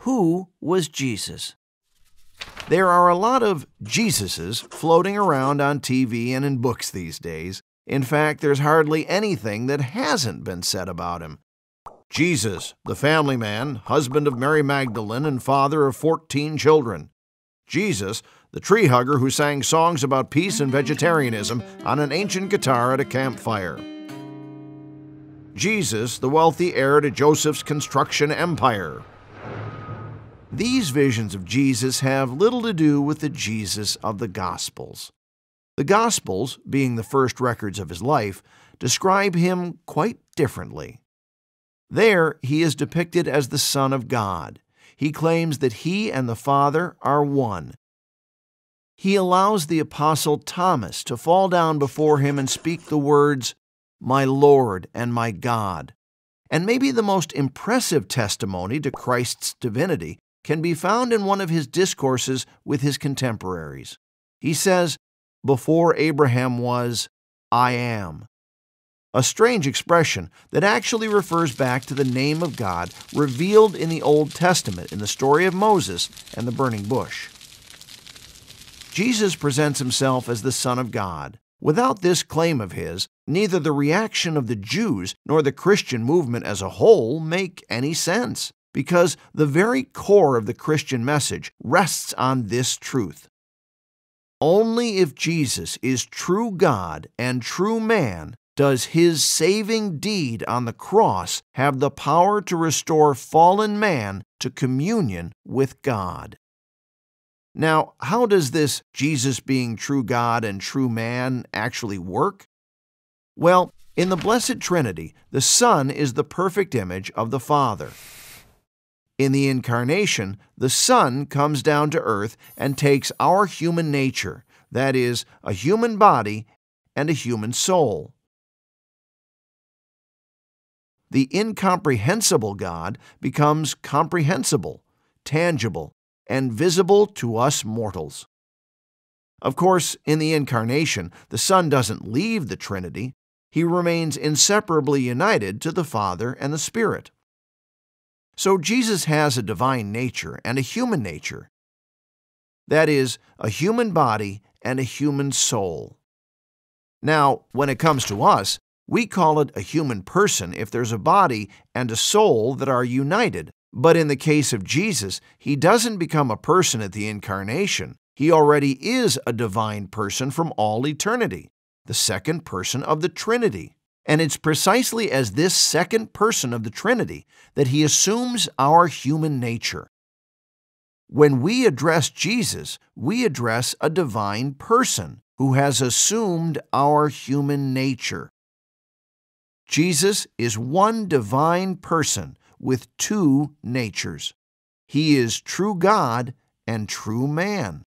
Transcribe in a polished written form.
Who was Jesus? There are a lot of Jesuses floating around on TV and in books these days. In fact, there's hardly anything that hasn't been said about him. Jesus, the family man, husband of Mary Magdalene and father of 14 children. Jesus, the tree hugger who sang songs about peace and vegetarianism on an ancient guitar at a campfire. Jesus, the wealthy heir to Joseph's construction empire. These visions of Jesus have little to do with the Jesus of the Gospels. The Gospels, being the first records of his life, describe him quite differently. There, he is depicted as the Son of God. He claims that he and the Father are one. He allows the Apostle Thomas to fall down before him and speak the words, "My Lord and my God." And maybe the most impressive testimony to Christ's divinity can be found in one of his discourses with his contemporaries. He says, "Before Abraham was, I am." A strange expression that actually refers back to the name of God revealed in the Old Testament in the story of Moses and the burning bush. Jesus presents himself as the Son of God. Without this claim of his, neither the reaction of the Jews nor the Christian movement as a whole make any sense, because the very core of the Christian message rests on this truth. Only if Jesus is true God and true man does his saving deed on the cross have the power to restore fallen man to communion with God. Now, how does this Jesus being true God and true man actually work? Well, in the Blessed Trinity, the Son is the perfect image of the Father. In the Incarnation, the Son comes down to earth and takes our human nature, that is, a human body and a human soul. The incomprehensible God becomes comprehensible, tangible, and visible to us mortals. Of course, in the Incarnation, the Son doesn't leave the Trinity. He remains inseparably united to the Father and the Spirit. So Jesus has a divine nature and a human nature. That is, a human body and a human soul. Now, when it comes to us, we call it a human person if there's a body and a soul that are united. But in the case of Jesus, he doesn't become a person at the Incarnation. He already is a divine person from all eternity, the second person of the Trinity. And it's precisely as this second person of the Trinity that he assumes our human nature. When we address Jesus, we address a divine person who has assumed our human nature. Jesus is one divine person with two natures. He is true God and true man.